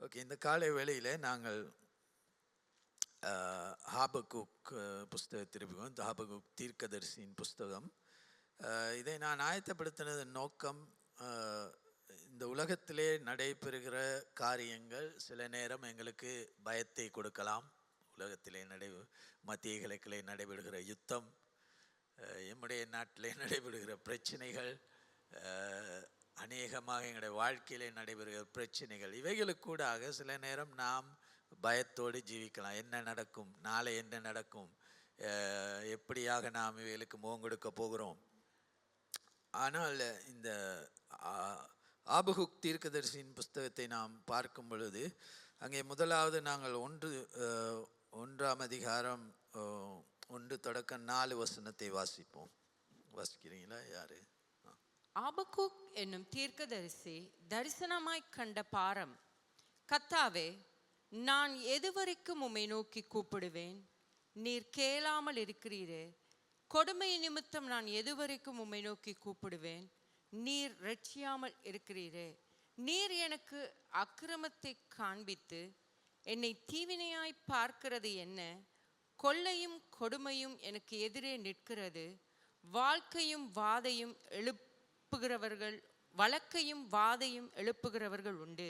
Okay, இந்த காலை வேளையில் நாங்கள் ஹாபகுக் புஸ்தகத்திற்கு இந்த ஹாபகுக் தீர்க்கதரிசியின் புஸ்தகம். இதை நான் ஆயத்தப்படுத்தினது நோக்கம், இந்த உலகத்திலே நடைபெறுகிற காரியங்கள் சில நேரம் எங்களுக்கு பயத்தை கொடுக்கலாம். உலகத்திலே மத்திய கிழக்கிலே நடைபெறுகிற யுத்தம், எம்முடைய நாட்டிலே நடைபெறுகிற பிரச்சனைகள், அநேகமாக எங்களுடைய வாழ்க்கையிலே நடைபெறுகிற பிரச்சனைகள், இவைகளுக்கூடாக சில நேரம் நாம் பயத்தோடு ஜீவிக்கலாம். என்ன நடக்கும், நாளை என்ன நடக்கும், எப்படியாக நாம் இவைகளுக்கு முகம் கொடுக்க போகிறோம். ஆனால் இந்த ஆபகுக் தீர்க்கதரிசியின் புஸ்தகத்தை நாம் பார்க்கும் பொழுது அங்கே முதலாவது நாங்கள் 1ஆம் அதிகாரம் 1 வசனத்தை வாசிப்போம். வாசிக்கிறீங்களா? யாரு? ஆபகுக் என்னும் தீர்க்கதரிசி தரிசனமாய் கண்ட பாரம். கர்த்தாவே, நான் எதுவரைக்கும் உம்மை நோக்கி கூப்பிடுவேன், நீர் கேளாமல் இருக்கிறீரே. கொடுமை நிமித்தம் நான் எதுவரைக்கும் உம்மை நோக்கி கூப்பிடுவேன், நீர் ரட்சியாமல் இருக்கிறீரே. நீர் எனக்கு அக்கிரமத்தை காண்பித்து என்னை தீவினையாய் பார்க்கிறது என்ன? கொள்ளையும் கொடுமையும் எனக்கு எதிரே நிற்கிறது. வழக்கையும் வாதையும் எழுப்புகிறவர்கள் உண்டு.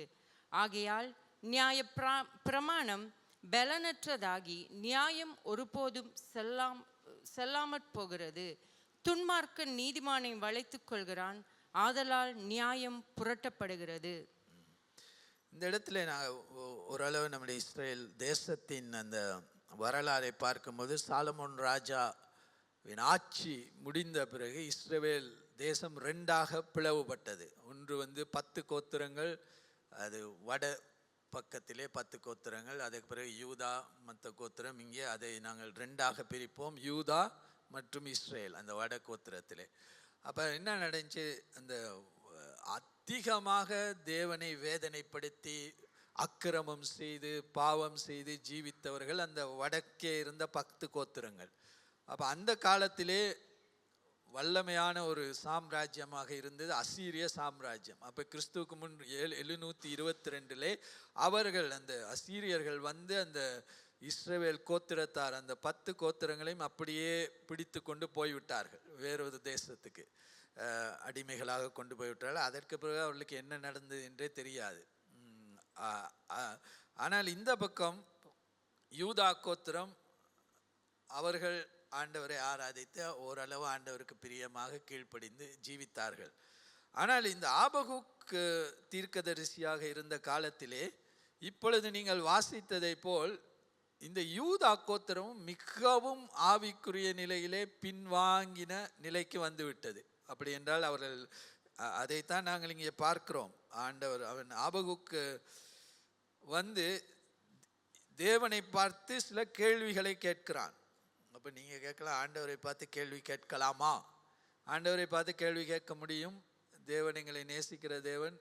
ஆகையால் நியாய பிரமாணம் பலனற்றதாகி நியாயம் ஒருபோதும் செல்லாமற் போகிறது. துன்மார்க்கன் நீதிமானை வளைத்துக் கொள்கிறான், ஆதலால் நியாயம் புரட்டப்படுகிறது. இந்த இடத்துல நான் ஓரளவு நம்முடைய இஸ்ரேல் தேசத்தின் அந்த வரலாறை பார்க்கும்போது, சாலமோன் ராஜாவின் ஆட்சி முடிந்த பிறகு இஸ்ரேல் தேசம் 2ஆக பிளவுபட்டது. ஒன்று 10 கோத்திரங்கள், அது வட பக்கத்திலே 10 கோத்திரங்கள், அதுக்கு பிறகு யூதா மற்ற கோத்திரம். இங்கே அதை நாங்கள் 2ஆக பிரிப்போம், யூதா மற்றும் இஸ்ரேல் அந்த வட கோத்திரத்திலே. அப்போ என்ன நடந்துச்சு, அந்த அதிகமாக தேவனை வேதனைப்படுத்தி அக்கிரமம் செய்து பாவம் செய்து ஜீவித்தவர்கள் அந்த வடக்கே இருந்த 10 கோத்திரங்கள். அப்போ அந்த காலத்திலே வல்லமையான ஒரு சாம்ராஜ்யமாக இருந்தது அசீரிய சாம்ராஜ்யம். அப்போ கிறிஸ்துவுக்கு முன் 722 அவர்கள் அந்த அசீரியர்கள் அந்த இஸ்ரவேல் கோத்திரத்தார் அந்த 10 கோத்திரங்களையும் அப்படியே பிடித்து கொண்டு போய்விட்டார்கள், வேறொரு தேசத்துக்கு அடிமைகளாக கொண்டு போய்விட்டார்கள். அதற்கு பிறகு அவர்களுக்கு என்ன நடந்தது என்றே தெரியாது. ஆனால் இந்த பக்கம் யூதா கோத்திரம், அவர்கள் ஆண்டவரை ஆராதித்து ஓரளவு ஆண்டவருக்கு பிரியமாக கீழ்ப்படிந்து ஜீவித்தார்கள். ஆனால் இந்த ஆபகுக் தீர்க்கதரிசியாக இருந்த காலத்திலே இப்பொழுது நீங்கள் வாசித்ததை போல் இந்த யூதா கோத்திரமும் மிகவும் ஆவிக்குரிய நிலையிலே பின்வாங்கின நிலைக்கு வந்துவிட்டது. அப்படி என்றால் அவர்கள் அதைத்தான் நாங்கள் இங்கே பார்க்கிறோம். ஆண்டவர் அவன் ஆபகுக்கு தேவனை பார்த்து சில கேள்விகளை கேட்கிறான். அப்போ நீங்கள் கேட்கலாம், ஆண்டவரை பார்த்து கேள்வி கேட்கலாமா? ஆண்டவரை பார்த்து கேள்வி கேட்க முடியும். தேவன் எங்களை நேசிக்கிற தேவன்,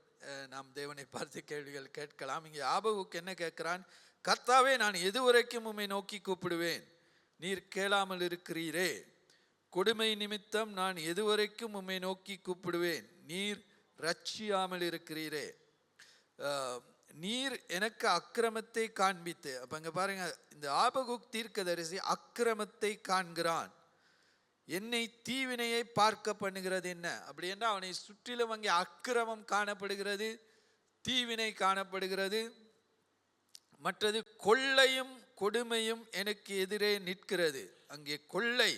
நாம் தேவனை பார்த்து கேள்விகள் கேட்கலாம். இங்கே ஆபகுக்கு என்ன கேட்கிறான்? கர்த்தாவே, நான் எதுவரைக்கும் உம்மை நோக்கி கூப்பிடுவேன், நீர் கேளாமல் இருக்கிறீரே. கொடுமை நிமித்தம் நான் எதுவரைக்கும் உம்மை நோக்கி கூப்பிடுவேன், நீர் ரட்சியாமல் இருக்கிறீரே. நீர் எனக்கு அக்கிரமத்தை காண்பித்து. அப்போ இங்கே பாருங்க, இந்த ஆபகுக் தீர்க்கதரிசி அக்கிரமத்தை காண்கிறான். என்னை தீவினையை பார்க்க பண்ணுகிறது என்ன? அப்படி என்றால் அவனை சுற்றிலும் அங்கே அக்கிரமம் காணப்படுகிறது, தீவினை காணப்படுகிறது. மற்றது கொள்ளையும் கொடுமையும் எனக்கு எதிரே நிற்கிறது. அங்கே கொள்ளை,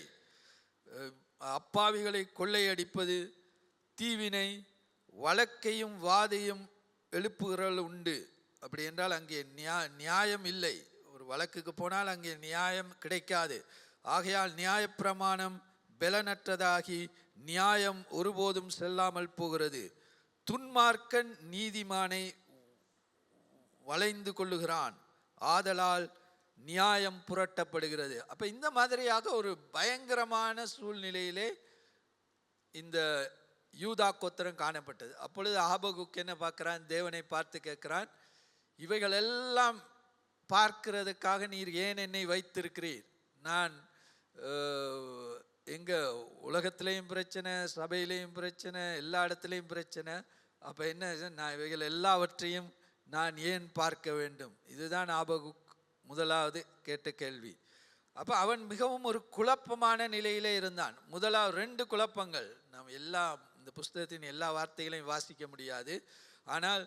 அப்பாவிகளை கொள்ளையடிப்பது, தீவினை, வழக்கையும் வாதையும் எழுப்புகிறவர்கள் உண்டு. அப்படி என்றால் அங்கே நியாயம் இல்லை. ஒரு வழக்குக்கு போனால் அங்கே நியாயம் கிடைக்காது. ஆகையால் நியாயப்பிரமாணம் பலனற்றதாகி நியாயம் ஒருபோதும் செல்லாமல் போகிறது. துன்மார்க்கன் நீதிமானை வளைந்து கொள்ளுகிறான், ஆதலால் நியாயம் புரட்டப்படுகிறது. அப்போ இந்த மாதிரியாக ஒரு பயங்கரமான சூழ்நிலையிலே இந்த யூதா கோத்திரம் காணப்பட்டது. அப்பொழுது ஆபகுக் என்ன பார்க்கிறான்? தேவனை பார்த்து கேட்கிறான், இவைகளெல்லாம் பார்க்கிறதுக்காக நீர் ஏன் என்னை வைத்திருக்கிறீர்? நான் எங்க உலகத்திலையும் பிரச்சனை, சபையிலையும் பிரச்சனை, எல்லா இடத்துலையும் பிரச்சனை. அப்போ என்ன, நான் இவைகள் எல்லாவற்றையும் நான் ஏன் பார்க்க வேண்டும்? இதுதான் ஆபகுக் முதலாவது கேட்ட கேள்வி. அப்போ அவன் மிகவும் ஒரு குழப்பமான நிலையிலே இருந்தான். முதலாவது 2 குழப்பங்கள். நாம் இந்த புஸ்தகத்தின் எல்லா வார்த்தைகளையும் வாசிக்க முடியாது. ஆனால்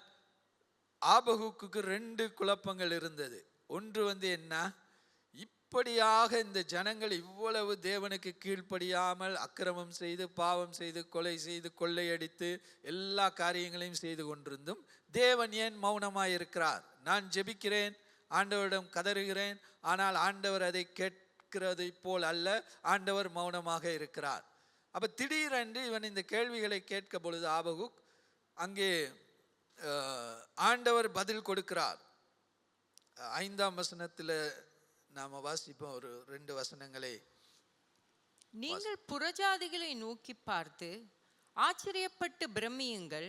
ஆபகுக்கு 2 குழப்பங்கள் இருந்தது. ஒன்று என்ன, இப்படியாக இந்த ஜனங்கள் இவ்வளவு தேவனுக்கு கீழ்ப்படியாமல் அக்கிரமம் செய்து பாவம் செய்து கொலை செய்து கொள்ளையடித்து எல்லா காரியங்களையும் செய்து கொண்டிருந்தும் தேவன் ஏன் மௌனமாய் இருக்கிறார்? நான் ஜெபிக்கிறேன், ஆண்டவரிடம் கதறுகிறேன், ஆனால் ஆண்டவர் அதை கேட்கிறதை போல் அல்ல, ஆண்டவர் மௌனமாக இருக்கிறார். அப்ப திடீரென்று இவன் இந்த கேள்விகளை கேட்க பொழுது ஆபகுக் அங்கே ஆண்டவர் பதில் கொடுக்கிறார். 5ஆம் வசனத்தில் நாம வாசிப்போம் ஒரு 2 வசனங்களை. நீங்கள் புறஜாதிகளை நோக்கி பார்த்து ஆச்சரியப்பட்டு பிரமியுங்கள்,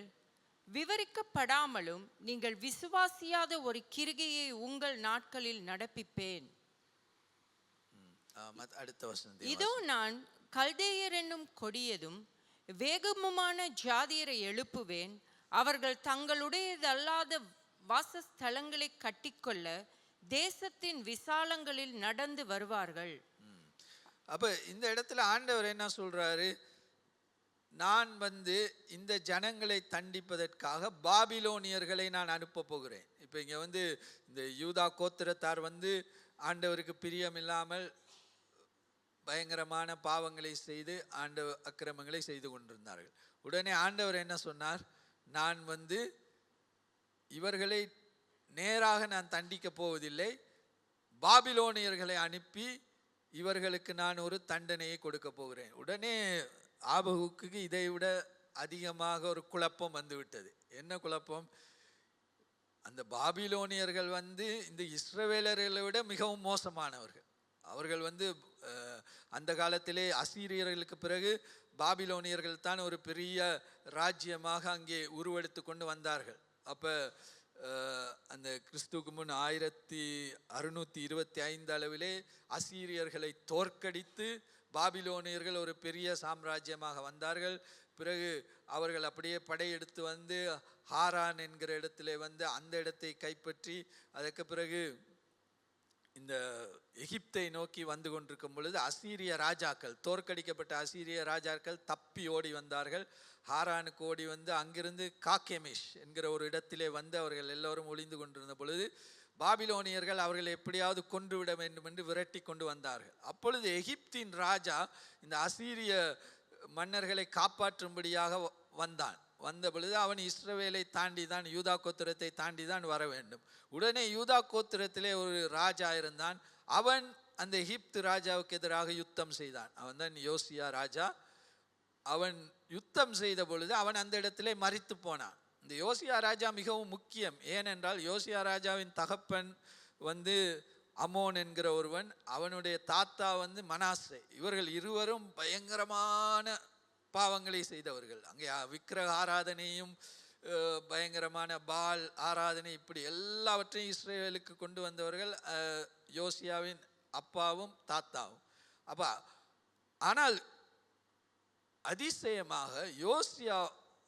விவரிக்கப்படாமலும் நீங்கள் விசுவாசியாத ஒரு கிரிகையை உங்கள் நாட்களில் நடப்பிப்பேன். அடுத்த வசனம். இதோ நான் கல்தேயர் என்னும் கொடியதும் வேகமுமான ஜாதியரை எழுப்புவேன். அவர்கள் தங்களுடையதல்லாத வாசஸ்தலங்களை கட்டிக்கொள்ள தேசத்தின் விசாலங்களில் நடந்து வருவார்கள். அப்ப இந்த இடத்துல ஆண்டவர் என்ன சொல்றாரு? நான் இந்த ஜனங்களை தண்டிப்பதற்காக பாபிலோனியர்களை நான் அனுப்ப போகிறேன். இப்ப இங்க இந்த யூதா கோத்திரத்தார் ஆண்டவருக்கு பிரியம் இல்லாமல் பயங்கரமான பாவங்களை செய்து அக்கிரமங்களை செய்து கொண்டிருந்தார்கள். உடனே ஆண்டவர் என்ன சொன்னார்? நான் இவர்களை நேராக நான் தண்டிக்க போவதில்லை, பாபிலோனியர்களை அனுப்பி இவர்களுக்கு நான் ஒரு தண்டனையை கொடுக்க போகிறேன். உடனே ஆபகுக்கு இதை விட அதிகமாக ஒரு குழப்பம் வந்துவிட்டது. என்ன குழப்பம்? அந்த பாபிலோனியர்கள் இந்த இஸ்ரவேலர்களை விட மிகவும் மோசமானவர்கள். அவர்கள் அந்த காலத்திலே அசீரியர்களுக்கு பிறகு பாபிலோனியர்கள் தான் ஒரு பெரிய ராஜ்யமாக அங்கே உருவெடுத்து கொண்டு வந்தார்கள். அப்போ அந்த கிறிஸ்துவுக்கு முன் 1625 அளவிலே அசீரியர்களை தோற்கடித்து பாபிலோனியர்கள் ஒரு பெரிய சாம்ராஜ்யமாக வந்தார்கள். பிறகு அவர்கள் அப்படியே படையெடுத்து ஹாரான் என்கிற இடத்திலே அந்த இடத்தை கைப்பற்றி அதற்கு பிறகு இந்த எகிப்தை நோக்கி வந்து கொண்டிருக்கும் பொழுது அசீரிய ராஜாக்கள், தோற்கடிக்கப்பட்ட அசீரிய ராஜாக்கள் தப்பி ஓடி வந்தார்கள். ஹாரானுக்கு ஓடி அங்கிருந்து காக்கெமிஷ் என்கிற ஒரு இடத்திலே அவர்கள் எல்லோரும் ஒளிந்து கொண்டிருந்த பொழுது பாபிலோனியர்கள் அவர்களை எப்படியாவது கொன்றுவிட வேண்டும் என்று விரட்டி கொண்டு வந்தார்கள். அப்பொழுது எகிப்தின் ராஜா இந்த அசீரிய மன்னர்களை காப்பாற்றும்படியாக வந்த பொழுது அவன் இஸ்ரவேலை தாண்டி தான், யூதா கோத்திரத்தை தாண்டி தான் வர வேண்டும். உடனே யூதா கோத்திரத்திலே ஒரு ராஜா இருந்தான். அவன் அந்த எகிப்து ராஜாவுக்கு எதிராக யுத்தம் செய்தான். அவன் தான் யோசியா ராஜா. அவன் யுத்தம் செய்த பொழுது அவன் அந்த இடத்திலே மரித்து போனான். இந்த யோசியா ராஜா மிகவும் முக்கியம். ஏனென்றால் யோசியா ராஜாவின் தகப்பன் அமோன் என்கிற ஒருவன், அவனுடைய தாத்தா மனாசே. இவர்கள் இருவரும் பயங்கரமான பாவங்களை செய்தவர்கள். அங்கே விக்கிரக ஆராதனையும் பயங்கரமான பால் ஆராதனை இப்படி எல்லாவற்றையும் இஸ்ரவேலுக்கு கொண்டு வந்தவர்கள் யோசியாவின் அப்பாவும் தாத்தாவும். ஆனால் அதிசயமாக யோசியா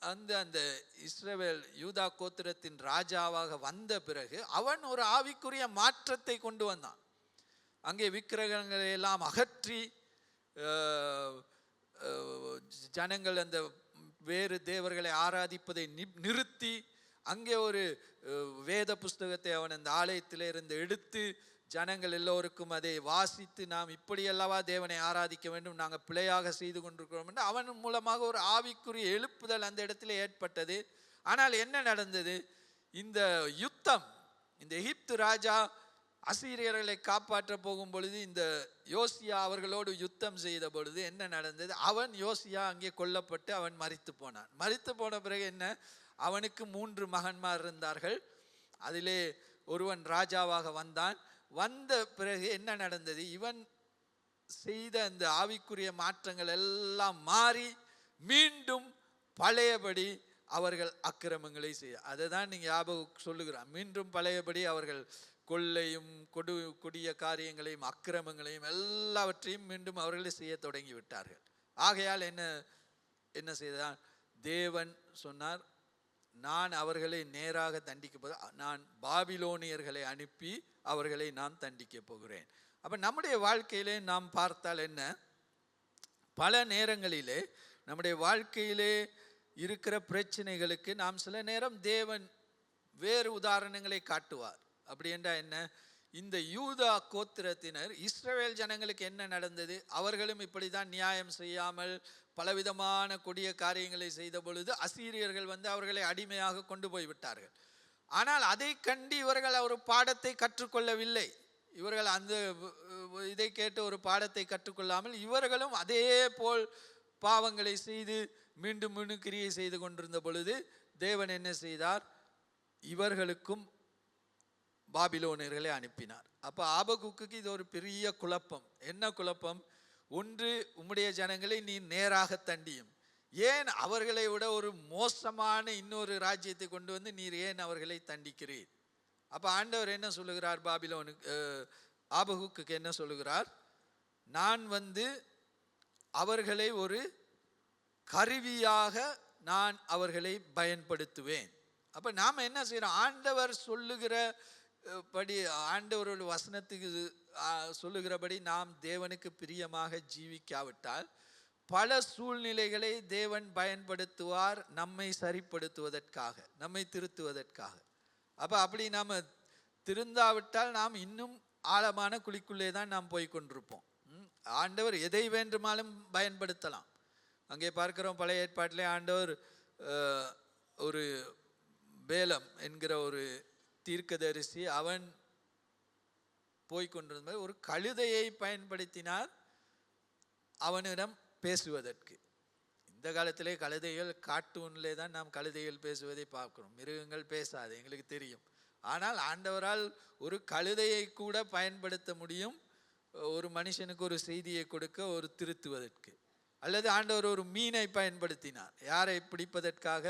அந்த இஸ்ரவேல் யூதா கோத்திரத்தின் ராஜாவாக வந்த பிறகு அவன் ஒரு ஆவிக்குரிய மாற்றத்தை கொண்டு வந்தான். அங்கே விக்கிரகங்களை எல்லாம் அகற்றி ஜனங்கள் அந்த வேறு தேவர்களை ஆராதிப்பதை நிறுத்தி அங்கே ஒரு வேத புஸ்தகத்தை அவன் அந்த ஆலயத்திலிருந்து எடுத்து ஜனங்கள் எல்லோருக்கும் அதை வாசித்து, நாம் இப்படியல்லவா தேவனை ஆராதிக்க வேண்டும், நாங்கள் பிழையாக செய்து கொண்டிருக்கிறோம் என்று அவன் மூலமாக ஒரு ஆவிக்குரிய எழுப்புதல் அந்த இடத்துல ஏற்பட்டது. ஆனால் என்ன நடந்தது? இந்த யுத்தம், இந்த எகிப்து ராஜா அசீரியர்களை காப்பாற்ற போகும் பொழுது இந்த யோசியா அவர்களோடு யுத்தம் செய்த பொழுது என்ன நடந்தது? யோசியா அங்கே கொல்லப்பட்டு அவன் மரித்து போனான். மரித்து போன பிறகு என்ன? அவனுக்கு 3 மகன்மார் இருந்தார்கள். அதிலே ஒருவன் ராஜாவாக வந்த பிறகு என்ன நடந்தது? இவன் செய்த அந்த ஆவிக்குரிய மாற்றங்கள் எல்லாம் மாறி மீண்டும் பழையபடி அவர்கள் அக்கிரமங்களை செய்ய, அதை தான் நீங்க ஞாபகம் சொல்லுகிறான். மீண்டும் பழையபடி அவர்கள் கொள்ளையும் கொடிய காரியங்களையும் அக்கிரமங்களையும் எல்லாவற்றையும் மீண்டும் அவர்களே செய்ய தொடங்கி விட்டார்கள். ஆகையால் என்ன செய்தான்? தேவன் சொன்னார், நான் அவர்களை நேராக தண்டிக்க போகிறேன். நான் பாபிலோனியர்களை அனுப்பி அவர்களை நான் தண்டிக்க போகிறேன். அப்போ நம்முடைய வாழ்க்கையிலே நாம் பார்த்தால் என்ன, பல நேரங்களிலே நம்முடைய வாழ்க்கையிலே இருக்கிற பிரச்சனைகளுக்கு நாம் சில நேரம் தேவன் வேறு உதாரணங்களை காட்டுவார். அப்படி என்றால் என்ன, இந்த யூதா கோத்திரத்தினர் இஸ்ரவேல் ஜனங்களுக்கு என்ன நடந்தது, அவர்களும் இப்படிதான் நியாயம் செய்யாமல் பலவிதமான கொடிய காரியங்களை செய்த பொழுது அசீரியர்கள் வந்து அவர்களை அடிமையாக கொண்டு போய் விட்டார்கள். ஆனால் அதை கண்டு இவர்கள் ஒரு பாடத்தை கற்றுக்கொள்ளவில்லை. இவர்கள் அந்த இதை கேட்டு ஒரு பாடத்தை கற்றுக்கொள்ளாமல் இவர்களும் அதே போல் பாவங்களை செய்து மீண்டும் மீண்டும் கிரியை செய்து கொண்டிருந்த பொழுது தேவன் என்ன செய்தார், இவர்களுக்கும் பாபிலோனியர்களை அனுப்பினார். அப்போ ஆபகுக்கு இது ஒரு பெரிய குழப்பம். என்ன குழப்பம்? ஒன்று, உம்முடைய ஜனங்களை நீ நேராக தண்டியும், ஏன் அவர்களை விட ஒரு மோசமான இன்னொரு ராஜ்யத்தை கொண்டு வந்து நீர் ஏன் அவர்களை தண்டிக்கிறீர்? அப்போ ஆண்டவர் என்ன சொல்லுகிறார், ஆபகுக்கு என்ன சொல்லுகிறார், நான் வந்து அவர்களை ஒரு கருவியாக நான் அவர்களை பயன்படுத்துவேன். அப்போ நாம் என்ன செய்கிறோம், ஆண்டவர் சொல்லுகிற படி, ஆண்டவரோட வசனத்துக்கு சொல்லுகிறபடி நாம் தேவனுக்கு பிரியமாக ஜீவிக்காவிட்டால் பல சூழ்நிலைகளை தேவன் பயன்படுத்துவார் நம்மை சரிப்படுத்துவதற்காக, நம்மை திருத்துவதற்காக. அப்போ அப்படி நாம் திருந்தாவிட்டால் நாம் இன்னும் ஆழமான குழிக்குள்ளே தான் நாம் போய் கொண்டிருப்போம். ஆண்டவர் எதை வேண்டுமானும் பயன்படுத்தலாம். அங்கே பார்க்கிறோம், பழைய ஏற்பாட்டிலே ஆண்டவர் ஒரு பேலம் என்கிற ஒரு தீர்க்கதரிசி, அவன் போய்கொண்டிருந்த ஒரு கழுதையை பயன்படுத்தினார் அவனிடம் பேசுவதற்கு. இந்த காலத்திலே கழுதைகள், கார்ட்டூன்லே தான் நாம் கழுதைகள் பேசுவதை பார்க்கிறோம். மிருகங்கள் பேசாது, எங்களுக்கு தெரியும். ஆனால் ஆண்டவரால் ஒரு கழுதையை கூட பயன்படுத்த முடியும் ஒரு மனுஷனுக்கு ஒரு செய்தியை கொடுக்க, ஒரு திருத்துவதற்கு. அல்லது ஆண்டவர் ஒரு மீனை பயன்படுத்தினார். யாரை பிடிப்பதற்காக?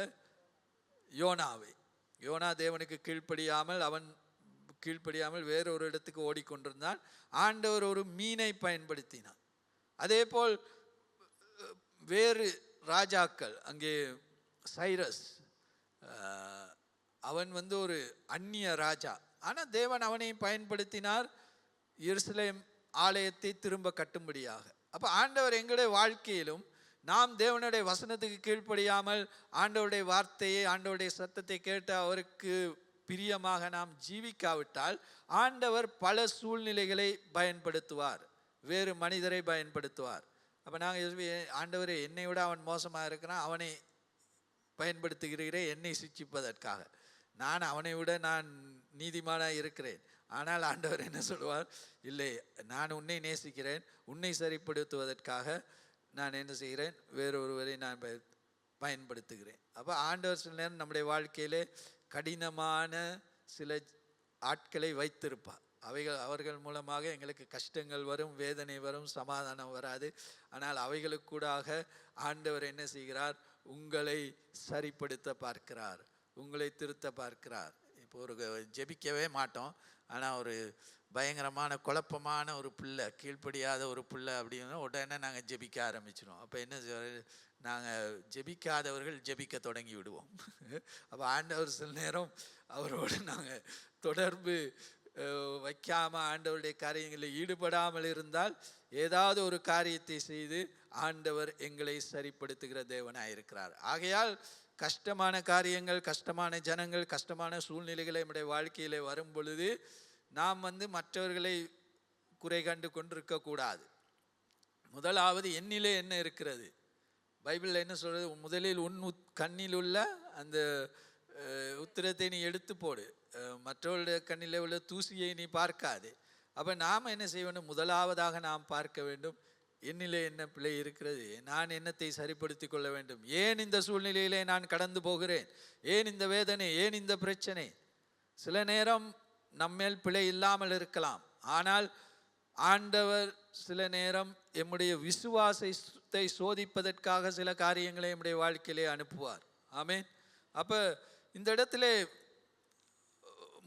யோனாவை. யோனா தேவனுக்கு கீழ்ப்படியாமல் வேறொரு இடத்துக்கு ஓடிக்கொண்டிருந்தான். ஆண்டவர் ஒரு மீனை பயன்படுத்தினார். அதே போல் வேறு ராஜாக்கள், அங்கே சைரஸ், அவன் வந்து ஒரு அந்நிய ராஜா. ஆனால் தேவன் அவனை பயன்படுத்தினார் எருசலேம் ஆலயத்தை திரும்ப கட்டும்படியாக. அப்போ ஆண்டவர் எங்களுடைய வாழ்க்கையிலும் நாம் தேவனுடைய வசனத்துக்கு கீழ்ப்படியாமல் ஆண்டவருடைய வார்த்தையை, ஆண்டவருடைய சத்தத்தை கேட்டு அவருக்கு பிரியமாக நாம் ஜீவிக்காவிட்டால் ஆண்டவர் பல சூழ்நிலைகளை பயன்படுத்துவார், வேறு மனிதரை பயன்படுத்துவார். அப்போ நாங்கள், ஆண்டவரே என்னை விட அவன் மோசமாக இருக்கிறான், அவனை பயன்படுத்துகிறீரே என்னை சிட்சிப்பதற்காக. அவனை விட நான் நீதிமானாக இருக்கிறேன். ஆனால் ஆண்டவர் என்ன சொல்வார், இல்லை, நான் உன்னை நேசிக்கிறேன், உன்னை சரிப்படுத்துவதற்காக நான் என்ன செய்கிறேன், வேறொருவரை நான் பயன்படுத்துகிறேன். அப்போ ஆண்டவர் சில நேரம் நம்முடைய வாழ்க்கையிலே கடினமான சில ஆட்களை வைத்திருப்பார். அவர்கள் மூலமாக எங்களுக்கு கஷ்டங்கள் வரும், வேதனை வரும், சமாதானம் வராது. ஆனால் அவைகளுக்கூடாக ஆண்டவர் என்ன செய்கிறார், உங்களை சரிப்படுத்த பார்க்கிறார், உங்களை திருத்த பார்க்கிறார். இப்போ ஒரு ஜெபிக்கவே மாட்டோம், ஆனால் ஒரு பயங்கரமான குழப்பமான ஒரு பிள்ளை, கீழ்ப்படியாத ஒரு பிள்ளை அப்படின்னா உடனே நாங்கள் ஜெபிக்க ஆரம்பிச்சிடுவோம். அப்போ என்ன, நாங்கள் ஜெபிக்காதவர்கள் ஜெபிக்க தொடங்கி விடுவோம். அப்போ ஆண்டவர் சில நேரம் அவரோடு நாங்கள் தொடர்பு வைக்காமல், ஆண்டவருடைய காரியங்களில் ஈடுபடாமல் இருந்தால் ஏதாவது ஒரு காரியத்தை செய்து ஆண்டவர் எங்களை சரிப்படுத்துகிற தேவனாக இருக்கிறார். ஆகையால் கஷ்டமான காரியங்கள், கஷ்டமான ஜனங்கள், கஷ்டமான சூழ்நிலைகளை நம்முடைய வாழ்க்கையில் வரும் பொழுது நாம் மற்றவர்களை குறை கண்டு கொண்டிருக்கக்கூடாது. முதலாவது என்னிலே என்ன இருக்கிறது, பைபிளில் என்ன சொல்கிறது, முதலில் உன் கண்ணில் உள்ள அந்த உத்திரத்தை நீ எடுத்து போடு, மற்றவர்களுடைய கண்ணில் உள்ள தூசியை நீ பார்க்காது. அப்போ நாம் என்ன செய்ய வேண்டும், முதலாவதாக நாம் பார்க்க வேண்டும், என்னிலே என்ன பிழை இருக்கிறது, நான் என்னத்தை சரிப்படுத்தி கொள்ள வேண்டும், ஏன் இந்த சூழ்நிலையிலே நான் கடந்து போகிறேன், ஏன் இந்த வேதனை, ஏன் இந்த பிரச்சனை. சில நேரம் நம்மேல் பிழை இல்லாமல் இருக்கலாம், ஆனால் ஆண்டவர் சில நேரம் எம்முடைய விசுவாசத்தை சோதிப்பதற்காக சில காரியங்களை நம்முடைய வாழ்க்கையிலே அனுப்புவார். ஆமென். அப்போ இந்த இடத்துல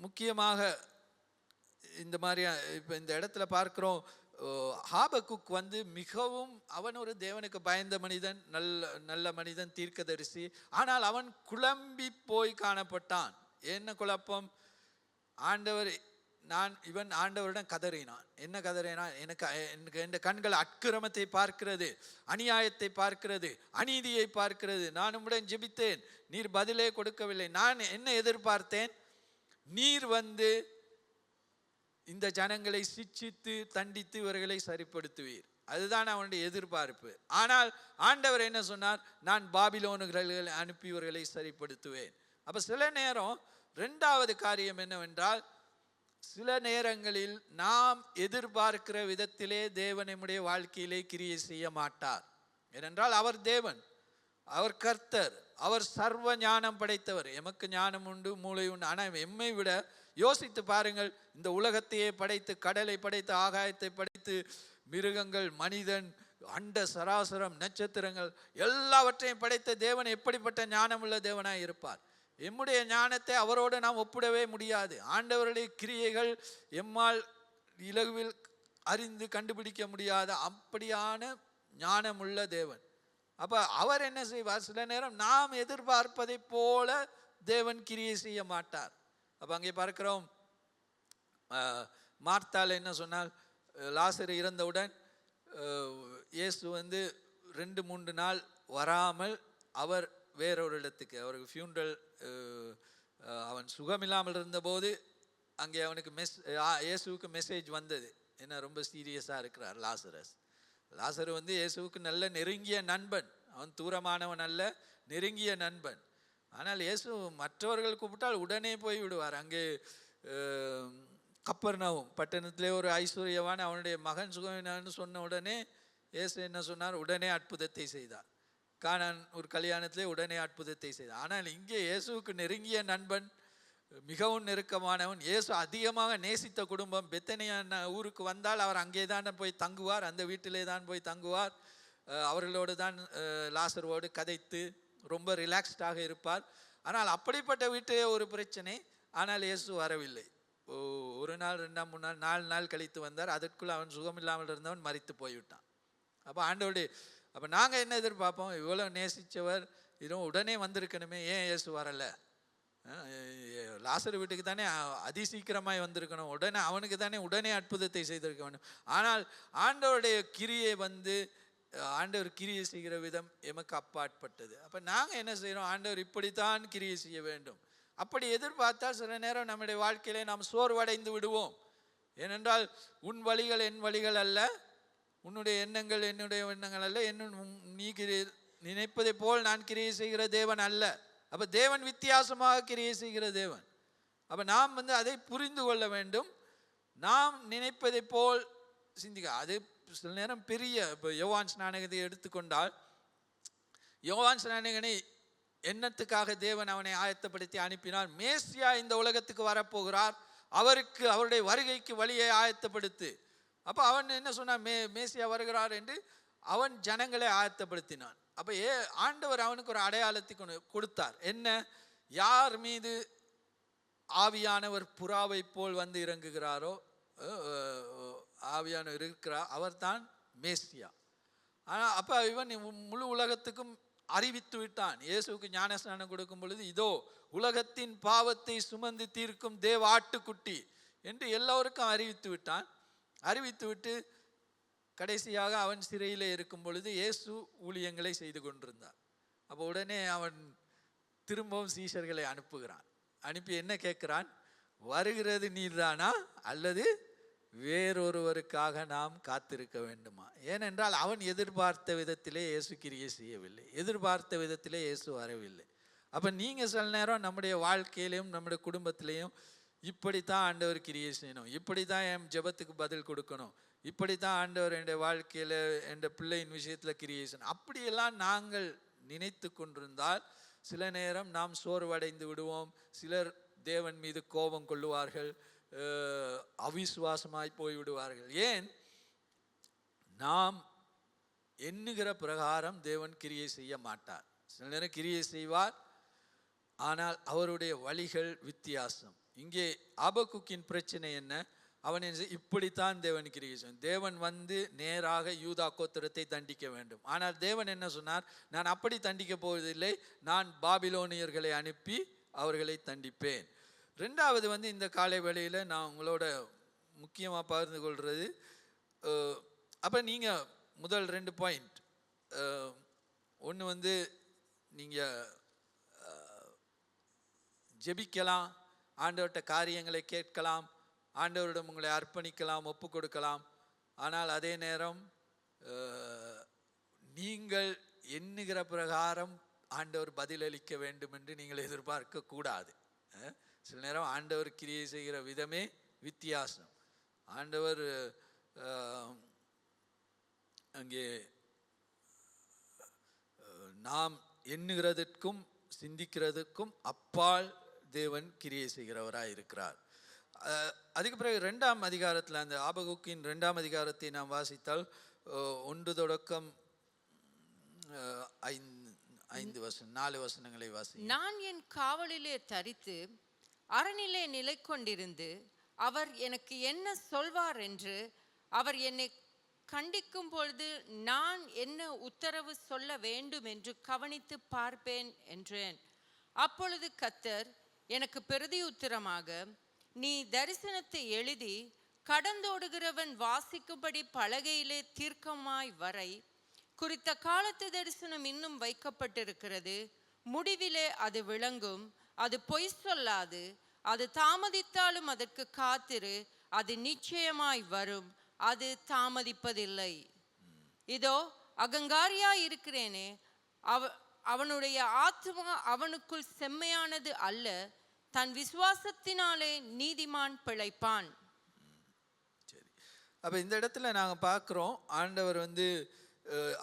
முக்கியமாக இந்த மாதிரி இப்போ இந்த இடத்துல பார்க்குறோம், ஹாபக்குக் வந்து மிகவும் அவன் ஒரு தேவனுக்கு பயந்த மனிதன், நல்ல மனிதன், தீர்க்கதரிசி. ஆனால் அவன் குழம்பி போய் காணப்பட்டான். என்ன குழப்பம்? இவன் ஆண்டவரிடம் கதறினான். என்ன கதறினான்? எனக்கு என் கண்கள் அக்கிரமத்தை பார்க்கிறது, அநியாயத்தை பார்க்கிறது, அநீதியை பார்க்கிறது. நான் உம்முடன் ஜெபித்தேன், நீர் பதிலே கொடுக்கவில்லை. நான் என்ன எதிர்பார்த்தேன்? நீர் வந்து இந்த ஜனங்களை சிட்சித்து தண்டித்து இவர்களை சரிப்படுத்துவீர். அதுதான் அவனுடைய எதிர்பார்ப்பு. ஆனால் ஆண்டவர் என்ன சொன்னார்? நான் பாபிலோனுகளை அனுப்பி இவர்களை சரிப்படுத்துவேன். அப்ப சில நேரம் இரண்டாவது காரியம் என்னவென்றால், சில நேரங்களில் நாம் எதிர்பார்க்கிற விதத்திலே தேவன் நம்முடைய வாழ்க்கையிலே கிரியை செய்ய மாட்டார். ஏனென்றால் அவர் தேவன், அவர் கர்த்தர், அவர் சர்வ ஞானம் படைத்தவர். எமக்கு ஞானம் உண்டு, மூளை உண்டு. ஆனால் எம்மை விட யோசித்து பாருங்கள், இந்த உலகத்தையே படைத்து, கடலை படைத்து, ஆகாயத்தை படைத்து, மிருகங்கள், மனிதன், அண்ட சராசரம், நட்சத்திரங்கள் எல்லாவற்றையும் படைத்த தேவன் எப்படிப்பட்ட ஞானமுள்ள தேவனாய் இருப்பார்? எம்முடைய ஞானத்தை அவரோடு நாம் ஒப்பிடவே முடியாது. ஆண்டவருடைய கிரியைகள் எம்மால் இலகுவில் அறிந்து கண்டுபிடிக்க முடியாத அப்படியான ஞானமுள்ள தேவன். அப்ப அவர் என்ன செய்வார்? சில நேரம் நாம் எதிர்பார்ப்பதை போல தேவன் கிரியை செய்ய மாட்டார். அப்ப அங்கே பார்க்கிறோம், மார்த்தாள் என்ன சொன்னால், லாசரு இறந்தவுடன் இயேசு வந்து 2-3 நாள் வராமல் அவர் வேறொரு இடத்துக்கு, அவருக்கு ஃபியூனரல், அவன் சுகமில்லாமல் இருந்தபோது அங்கே அவனுக்கு இயேசுவுக்கு மெசேஜ் வந்தது. என்ன, ரொம்ப சீரியஸாக இருக்கிறார் லாசரு வந்து இயேசுவுக்கு நல்ல நெருங்கிய நண்பன். அவன் தூரமானவன் அல்ல, நெருங்கிய நண்பன். ஆனால் இயேசு மற்றவர்கள் கூப்பிட்டால் உடனே போய் விடுவார். அங்கே கப்பர்நவும் பட்டணத்திலே ஒரு ஐஸ்வர்யவான் அவனுடைய மகன் சுகமினான்னு சொன்ன உடனே இயேசு என்ன சொன்னார்? உடனே அற்புதத்தை செய்தார். கானான் ஒரு கல்யாணத்திலே உடனே அற்புதத்தை செய்தார். ஆனால் இங்கே இயேசுவுக்கு நெருங்கிய நண்பன், மிகவும் நெருக்கமானவன், இயேசு அதிகமாக நேசித்த குடும்பம் பெத்தனியா ஊருக்கு வந்தால் அவர் அங்கே தான் போய் தங்குவார், அந்த வீட்டிலே தான் போய் தங்குவார். அவர்களோடு தான் லாசரோடு கதைத்து ரொம்ப ரிலாக்ஸ்டாக இருப்பார். ஆனால் அப்படிப்பட்ட வீட்டிலே ஒரு பிரச்சனை. ஆனால் இயேசு வரவில்லை. 1 நாள், 2 நாள், 3 நாள், 4 நாள் கழித்து வந்தார். அதற்குள் அவன் சுகமில்லாமல் இருந்தவன் மரித்து போய்விட்டான். அப்போ ஆண்டவருடைய, அப்போ நாங்கள் என்ன எதிர்பார்ப்போம்? இவ்வளோ நேசித்தவர் இதுவும் உடனே வந்திருக்கணுமே, ஏன் இயேசு வரலை? லாசர் வீட்டுக்கு தானே அதிசீக்கிரமாய் வந்திருக்கணும், உடனே அவனுக்கு தானே உடனே அற்புதத்தை செய்திருக்க வேண்டும். ஆனால் ஆண்டவருடைய கிரியை வந்து, ஆண்டவர் கிரியை செய்கிற விதம் எமக்கு அப்பாற்பட்டது. அப்போ நாங்கள் என்ன செய்கிறோம்? ஆண்டவர் இப்படித்தான் கிரியை செய்ய வேண்டும். அப்படி எதிர்பார்த்தால் சில நேரம் நம்முடைய வாழ்க்கையிலே நாம் சோர்வடைந்து விடுவோம். ஏனென்றால் உன் வழிகள் என் வழிகள் அல்ல, உன்னுடைய எண்ணங்கள் என்னுடைய எண்ணங்கள் அல்ல, நீ நினைப்பதை போல் நான் கிரியை செய்கிற தேவன் அல்ல. அப்போ தேவன் வித்தியாசமாக கிரியை செய்கிற தேவன். அப்போ நாம் வந்து அதை புரிந்து கொள்ள வேண்டும். நாம் நினைப்பதை போல் சிந்திக்க, அது சில நேரம் பெரிய, இப்போ யோவான் ஸ்நானகத்தை எடுத்துக்கொண்டால், யோவான் ஸ்நானகனை எண்ணத்துக்காக தேவன் அவனை ஆயத்தப்படுத்தி அனுப்பினார். மேசியா இந்த உலகத்துக்கு வரப்போகிறார், அவருக்கு அவருடைய வருகைக்கு வழியை ஆயத்தப்படுத்து. அப்போ அவன் என்ன சொன்னான்? மேசியா வருகிறார் என்று அவன் ஜனங்களை ஆயத்தப்படுத்தினான். அப்போ ஆண்டவர் அவனுக்கு ஒரு அடையாளத்தை கொடுத்தார். என்ன? யார் மீது ஆவியானவர் புறாவை போல் வந்து இறங்குகிறாரோ, ஆவியானவர் இருக்கிறார், அவர் தான் மேசியா. ஆனால் அப்போ இவன் முழு உலகத்துக்கும் அறிவித்து விட்டான். இயேசுவுக்கு ஞானஸ்நானம் கொடுக்கும் பொழுது, இதோ உலகத்தின் பாவத்தை சுமந்து தீர்க்கும் தேவ ஆட்டுக்குட்டி என்று எல்லோருக்கும் அறிவித்து விட்டான். அறிவித்து விட்டு கடைசியாக அவன் சிறையில் இருக்கும் பொழுது இயேசு ஊழியங்களை செய்து கொண்டிருந்தார். அப்போ உடனே அவன் திரும்பவும் சீஷர்களை அனுப்புகிறான். அனுப்பி என்ன கேட்கிறான்? வருகிறது நீர்தானா அல்லது வேறொருவருக்காக நாம் காத்திருக்க வேண்டுமா? ஏனென்றால் அவன் எதிர்பார்த்த விதத்திலே இயேசு கிரியை செய்யவில்லை, எதிர்பார்த்த விதத்திலே இயேசு வரவில்லை. அப்போ நீங்கள் சில நேரம் நம்முடைய வாழ்க்கையிலையும் நம்முடைய குடும்பத்திலையும் இப்படித்தான் ஆண்டவர் கிரியை செய்யணும், இப்படி தான் என் ஜெபத்துக்கு பதில் கொடுக்கணும், இப்படி தான் ஆண்டவர் என்னுடைய வாழ்க்கையில் என் பிள்ளையின் விஷயத்தில் கிரியை செய்யணும், அப்படியெல்லாம் நாங்கள் நினைத்து கொண்டிருந்தால் சில நேரம் நாம் சோர்வடைந்து விடுவோம். சிலர் தேவன் மீது கோபம் கொள்ளுவார்கள், அவிசுவாசமாய் போய்விடுவார்கள். ஏன்? நாம் எண்ணுகிற பிரகாரம் தேவன் கிரியை செய்ய மாட்டார். சில நேரம் கிரியை செய்வார், ஆனால் அவருடைய வழிகள் வித்தியாசம். இங்கே ஆபக்குக்கின் பிரச்சனை என்ன? அவன் இப்படித்தான் தேவன் கிரியை செய்வான். தேவன் வந்து நேராக யூதா கோத்திரத்தை தண்டிக்க வேண்டும். ஆனால் தேவன் என்ன சொன்னார்? நான் அப்படி தண்டிக்க போவதில்லை, நான் பாபிலோனியர்களை அனுப்பி அவர்களை தண்டிப்பேன். ரெண்டாவது வந்து இந்த காலை வேளையில் நான் உங்களோட முக்கியமாக பகிர்ந்து கொள்வது, அப்போ நீங்கள் முதல் 2 பாயிண்ட், ஒன்று வந்து நீங்கள் ஜெபிக்கலாம், ஆண்டவர்கிட்ட காரியங்களை கேட்கலாம், ஆண்டவரிடம் உங்களை அர்ப்பணிக்கலாம், ஒப்பு கொடுக்கலாம். ஆனால் அதே நேரம் நீங்கள் எண்ணுகிற பிரகாரம் ஆண்டவர் பதிலளிக்க வேண்டும் என்று நீங்கள் எதிர்பார்க்க கூடாது. சில நேரம் ஆண்டவர் கிரியை செய்கிற விதமே வித்தியாசம். ஆண்டவர் அங்கே நாம் எண்ணுகிறதற்கும் சிந்திக்கிறதுக்கும் அப்பால் தேவன் கிரியை செய்கிறவராக இருக்கிறார். அதுக்கு பிறகு 2ஆம் அதிகாரத்தில், அந்த ஆபகுக்கின் 2ஆம் அதிகாரத்தை நாம் வாசித்தால் 1 தொடக்கம் 4 வசனங்களை வாசி. நான் என் காவலிலே தரித்து அரணிலே நிலை கொண்டிருந்து அவர் எனக்கு என்ன சொல்வார் என்று அவர் என்னை கண்டிக்கும் பொழுது நான் என்ன உத்தரவு சொல்ல வேண்டும் என்று கவனித்து பார்ப்பேன் என்றேன். அப்பொழுது கர்த்தர் எனக்கு பிரதி உத்தரமாக, நீ தரிசனத்தை எழுதி கடந்தோடுகிறவன் வாசிக்கும்படி பலகையிலே தீர்க்கமாய் வரை, குறித்த காலத்து தரிசனம் இன்னும் வைக்கப்பட்டிருக்கிறது, முடிவிலே அது விளங்கும், அது பொய் சொல்லாது, அது தாமதித்தாலும் அதற்கு காத்திரு, அது நிச்சயமாய் வரும், அது தாமதிப்பதில்லை. இதோ அகங்காரியாய் இருக்கிறேனே, அவனுடைய ஆத்மா அவனுக்குள் செம்மையானது அல்ல, தன் விசுவாசத்தினாலே நீதிமான் பிழைப்பான். சரி, அப்போ இந்த இடத்துல நாங்கள் பார்க்குறோம், ஆண்டவர் வந்து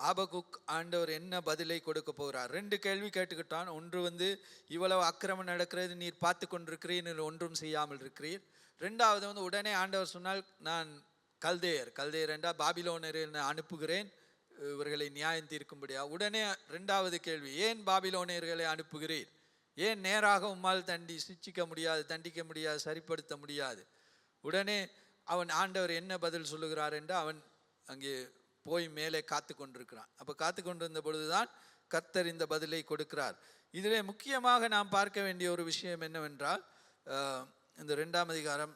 ஆபகுக் ஆண்டவர் என்ன பதிலை கொடுக்க போகிறார். 2 கேள்வி கேட்டுக்கிட்டான். ஒன்று வந்து, இவ்வளவு அக்கிரமம் நடக்கிறது, நீர் பார்த்து கொண்டிருக்கிறீர், ஒன்றும் செய்யாமல் இருக்கிறீர். 2வது வந்து, உடனே ஆண்டவர் சொன்னால், நான் கல்தேயர் என்றால் பாபிலோனரை அனுப்புகிறேன் இவர்களை நியாயம் தீர்க்கும்படியா. உடனே 2வது கேள்வி, ஏன் பாபிலோனியர்களை அனுப்புகிறீர்? ஏன் நேராக உம்மால் சிச்சிக்க முடியாது, தண்டிக்க முடியாது, சரிப்படுத்த முடியாது? உடனே அவன் ஆண்டவர் என்ன பதில் சொல்லுகிறார் என்று அவன் அங்கே போய் மேலே காத்து கொண்டிருக்கிறான். அப்போ காத்து கொண்டிருந்த பொழுதுதான் கர்த்தர் இந்த பதிலை கொடுக்கிறார். இதிலே முக்கியமாக நாம் பார்க்க வேண்டிய ஒரு விஷயம் என்னவென்றால், இந்த 2ஆம் அதிகாரம்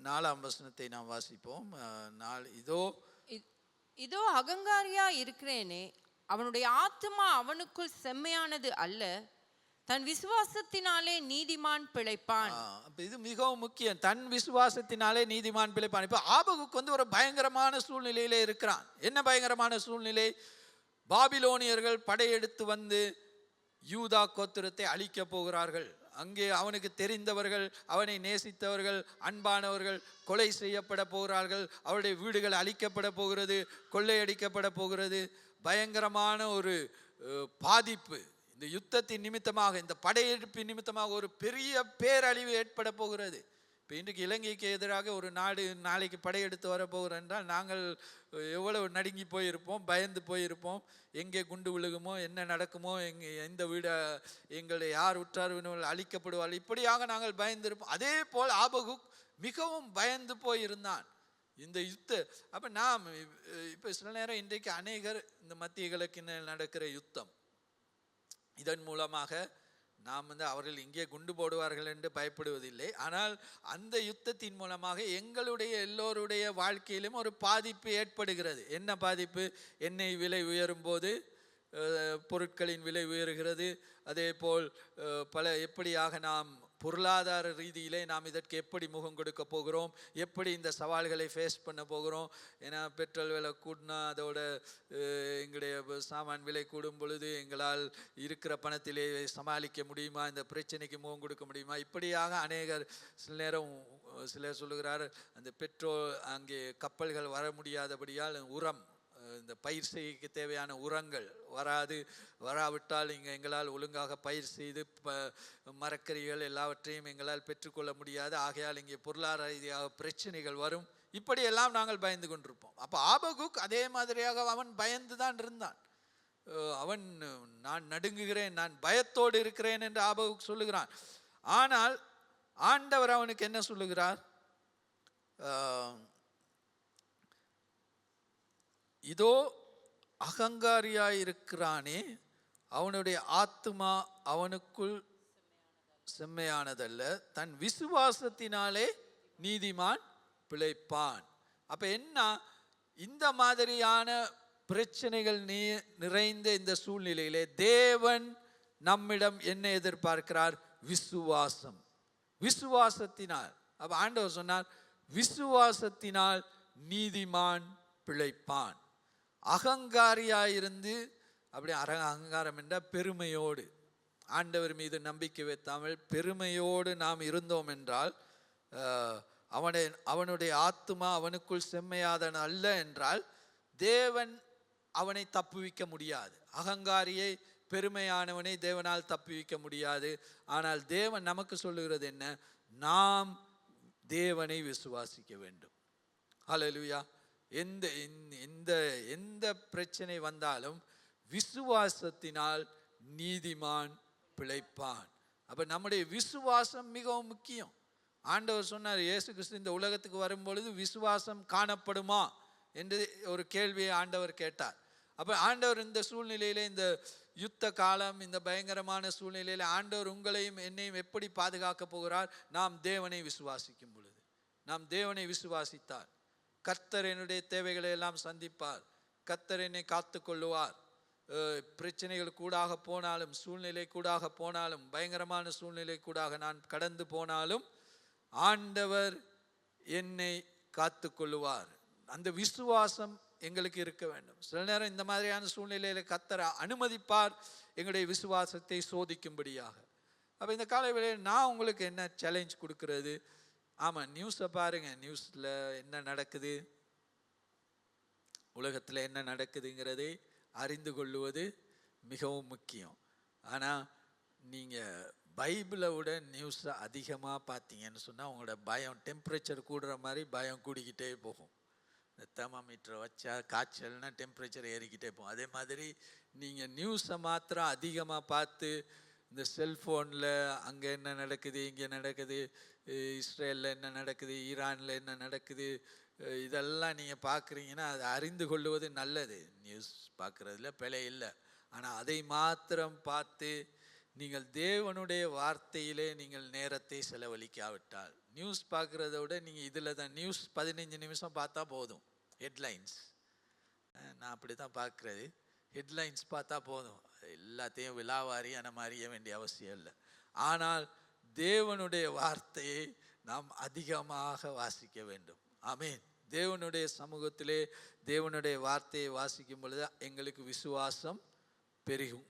4ஆம் வசனத்தை நாம் வாசிப்போம். இதோ அகங்காரியா இருக்கிறேனே, அவனுடைய ஆத்மா அவனுக்குள் செம்மையானது அல்ல, தன் விசுவாசத்தினாலே நீதிமான் பிழைப்பான். இது மிகவும் முக்கியம். தன் விசுவாசத்தினாலே நீதிமான் பிழைப்பான். இப்ப ஆபகுக்கு வந்து ஒரு பயங்கரமான சூழ்நிலையிலே இருக்கிறான். என்ன பயங்கரமான சூழ்நிலை? பாபிலோனியர்கள் படையெடுத்து வந்து யூதா கோத்திரத்தை அழிக்க போகிறார்கள். அங்கே அவனுக்கு தெரிந்தவர்கள், அவனை நேசித்தவர்கள், அன்பானவர்கள் கொலை செய்யப்பட போகிறார்கள். அவருடைய வீடுகள் அழிக்கப்பட போகிறது, கொள்ளையடிக்கப்பட போகிறது. பயங்கரமான ஒரு பாதிப்பு இந்த யுத்தத்தின் நிமித்தமாக, இந்த படையெடுப்பின் நிமித்தமாக ஒரு பெரிய பேரழிவு ஏற்பட போகிறது. இப்போ இன்றைக்கு இலங்கைக்கு எதிராக ஒரு நாடு நாளைக்கு படையெடுத்து வரப்போகிறோம் என்றால் நாங்கள் எவ்வளவு நடுங்கி போயிருப்போம், பயந்து போயிருப்போம். எங்கே குண்டு விழுகுமோ, என்ன நடக்குமோ, எந்த வீட எங்களை யார் உற்றார்வினர்கள் அழிக்கப்படுவார்கள், இப்படியாக நாங்கள் பயந்திருப்போம். அதே போல் ஆபகுக் மிகவும் பயந்து போயிருந்தான் இந்த அப்போ நாம் இப்போ சில நேரம் இன்றைக்கு அநேகர் இந்த மத்திய கிழக்கில் நடக்கிற யுத்தம், இதன் மூலமாக நாம் வந்து அவர்கள் இங்கே குண்டு போடுவார்கள் என்று பயப்படுவதில்லை. ஆனால் அந்த யுத்தத்தின் மூலமாக எங்களுடைய எல்லோருடைய வாழ்க்கையிலும் ஒரு பாதிப்பு ஏற்படுகிறது. என்ன பாதிப்பு? எண்ணெய் விலை உயரும் போது பொருட்களின் விலை உயர்கிறது. அதே போல் எப்படியாக நாம் பொருளாதார ரீதியிலே நாம் இதற்கு எப்படி முகம் கொடுக்க போகிறோம், எப்படி இந்த சவால்களை ஃபேஸ் பண்ண போகிறோம். ஏன்னா பெட்ரோல் விலை கூடினா அதோட எங்களுடைய சாமான் விலை கூடும் பொழுது எங்களால் இருக்கிற பணத்திலே சமாளிக்க முடியுமா, இந்த பிரச்சனைக்கு முகம் கொடுக்க முடியுமா? இப்படியாக அநேகர் சிலர் சொல்லுகிறார், அந்த பெட்ரோல் அங்கே கப்பல்கள் வர முடியாதபடியால் உரம், இந்த பயிர் செய்ய தேவையான உரங்கள் வராவிட்டால் எங்களால் ஒழுங்காக பயிர் செய்து மரக்கறிகள் எல்லாவற்றையும் எங்களால் பெற்றுக்கொள்ள முடியாது. ஆகையால் இங்கே பொருளாதார ரீதியாக பிரச்சனைகள் வரும். இப்படியெல்லாம் நாங்கள் பயந்து கொண்டிருப்போம். அப்போ ஆபகுக் அதே மாதிரியாக அவன் பயந்து தான் இருந்தான். அவன் நான் நடுங்குகிறேன், நான் பயத்தோடு இருக்கிறேன் என்று ஆபகுக் சொல்லுகிறான். ஆனால் ஆண்டவர் அவனுக்கு என்ன சொல்லுகிறார்? இதோ அகங்காரியாயிருக்கிறானே, அவனுடைய ஆத்துமா அவனுக்குள் செம்மையானதல்ல, தன் விசுவாசத்தினாலே நீதிமான் பிழைப்பான். அப்ப என்ன, இந்த மாதிரியான பிரச்சனைகள் நிறைந்த இந்த சூழ்நிலையிலே தேவன் நம்மிடம் என்ன எதிர்பார்க்கிறார்? விசுவாசம். விசுவாசத்தினால், அப்ப ஆண்டவர் சொன்னார், விசுவாசத்தினால் நீதிமான் பிழைப்பான். அகங்காரியாயிருந்து, அப்படி அகங்காரம் என்ற பெருமையோடு, ஆண்டவர் மீது நம்பிக்கை வைத்தாமல் பெருமையோடு நாம் இருந்தோம் என்றால், அவனுடைய ஆத்துமா அவனுக்குள் செம்மையாதன அல்ல என்றால் தேவன் அவனை தப்புவிக்க முடியாது. அகங்காரியை, பெருமையானவனை தேவனால் தப்புவிக்க முடியாது. ஆனால் தேவன் நமக்கு சொல்லுகிறது என்ன? நாம் தேவனை விசுவாசிக்க வேண்டும். ஹல்லேலூயா. எந்த பிரச்சனை வந்தாலும் விசுவாசத்தினால் நீதிமான் பிழைப்பான். அப்ப நம்முடைய விசுவாசம் மிகவும் முக்கியம். ஆண்டவர் சொன்னார், இயேசு கிறிஸ்து இந்த உலகத்துக்கு வரும்பொழுது விசுவாசம் காணப்படுமா என்று ஒரு கேள்வியை ஆண்டவர் கேட்டார். அப்ப ஆண்டவர் இந்த சூழ்நிலையில, இந்த யுத்த காலம், இந்த பயங்கரமான சூழ்நிலையில ஆண்டவர் உங்களையும் என்னையும் எப்படி பாதுகாக்க போகிறார்? நாம் தேவனை விசுவாசிக்கும் பொழுது. நாம் தேவனை விசுவாசித்தார் கர்த்தர் என்னுடைய தேவைகளை எல்லாம் சந்திப்பார். கர்த்தர் என்னை காத்து கொள்ளுவார். பிரச்சனைகள் கூடாக போனாலும், சூழ்நிலை கூடாக போனாலும், பயங்கரமான சூழ்நிலை கூடாக நான் கடந்து போனாலும் ஆண்டவர் என்னை காத்து கொள்ளுவார். அந்த விசுவாசம் எங்களுக்கு இருக்க வேண்டும். சில நேரம் இந்த மாதிரியான சூழ்நிலையில கர்த்தர் அனுமதிப்பார் எங்களுடைய விசுவாசத்தை சோதிக்கும்படியாக. அப்ப இந்த காலவேளையில் நான் உங்களுக்கு என்ன சேலஞ்ச் கொடுக்கிறது? ஆமாம், நியூஸை பாருங்க. நியூஸில் என்ன நடக்குது, உலகத்தில் என்ன நடக்குதுங்கிறதை அறிந்து கொள்ளுவது மிகவும் முக்கியம். ஆனால் நீங்கள் பைபிளை விட நியூஸை அதிகமாக பார்த்தீங்கன்னு சொன்னால் உங்களோட பயம், டெம்பரேச்சர் கூடுற மாதிரி பயம் கூடிக்கிட்டே போகும். இந்த தெர்மாமீட்டரை வச்சா காய்ச்சல்னா டெம்பரேச்சர் ஏறிக்கிட்டே போகும். அதே மாதிரி நீங்கள் நியூஸை மாத்திரம் அதிகமாக பார்த்து, இந்த செல்ஃபோனில் அங்கே என்ன நடக்குது, இங்கே நடக்குது, இஸ்ரேலில் என்ன நடக்குது, ஈரானில் என்ன நடக்குது, இதெல்லாம் நீங்கள் பார்க்குறீங்கன்னா அதை அறிந்து கொள்வது நல்லது. நியூஸ் பார்க்குறதுல பிழை இல்லை. ஆனால் அதை மாத்திரம் பார்த்து நீங்கள் தேவனுடைய வார்த்தையிலே நீங்கள் நேரத்தை செலவழிக்காவிட்டால், நியூஸ் பார்க்குறத விட நீங்கள் இதில் தான் நியூஸ் 15 நிமிஷம் பார்த்தா போதும். ஹெட்லைன்ஸ், நான் அப்படி தான் பார்க்குறது. ஹெட்லைன்ஸ் பார்த்தா போதும், எல்லாத்தையும் விலாவாரியான அறிய வேண்டிய அவசியம் இல்லை. ஆனால் தேவனுடைய வார்த்தையை நாம் அதிகமாக வாசிக்க வேண்டும். ஆமென். தேவனுடைய சமூகத்திலே தேவனுடைய வார்த்தையை வாசிக்கும் பொழுது எங்களுக்கு விசுவாசம் பெருகும்,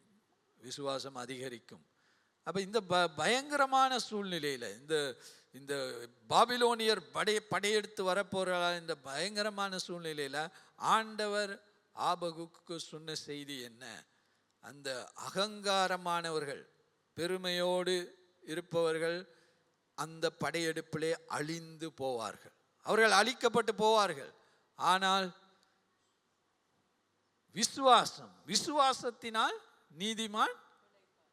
விசுவாசம் அதிகரிக்கும். அப்போ இந்த பயங்கரமான சூழ்நிலையில், இந்த பாபிலோனியர் படையெடுத்து வரப்போகிற இந்த பயங்கரமான சூழ்நிலையில் ஆண்டவர் ஆபகுக்கு சொன்ன செய்தி என்ன? அந்த அகங்காரமானவர்கள், பெருமையோடு இருப்பவர்கள் அந்த படையெடுப்பிலே அழிந்து போவார்கள், அவர்கள் அழிக்கப்பட்டு போவார்கள். ஆனால் விசுவாசத்தினால் நீதிமான்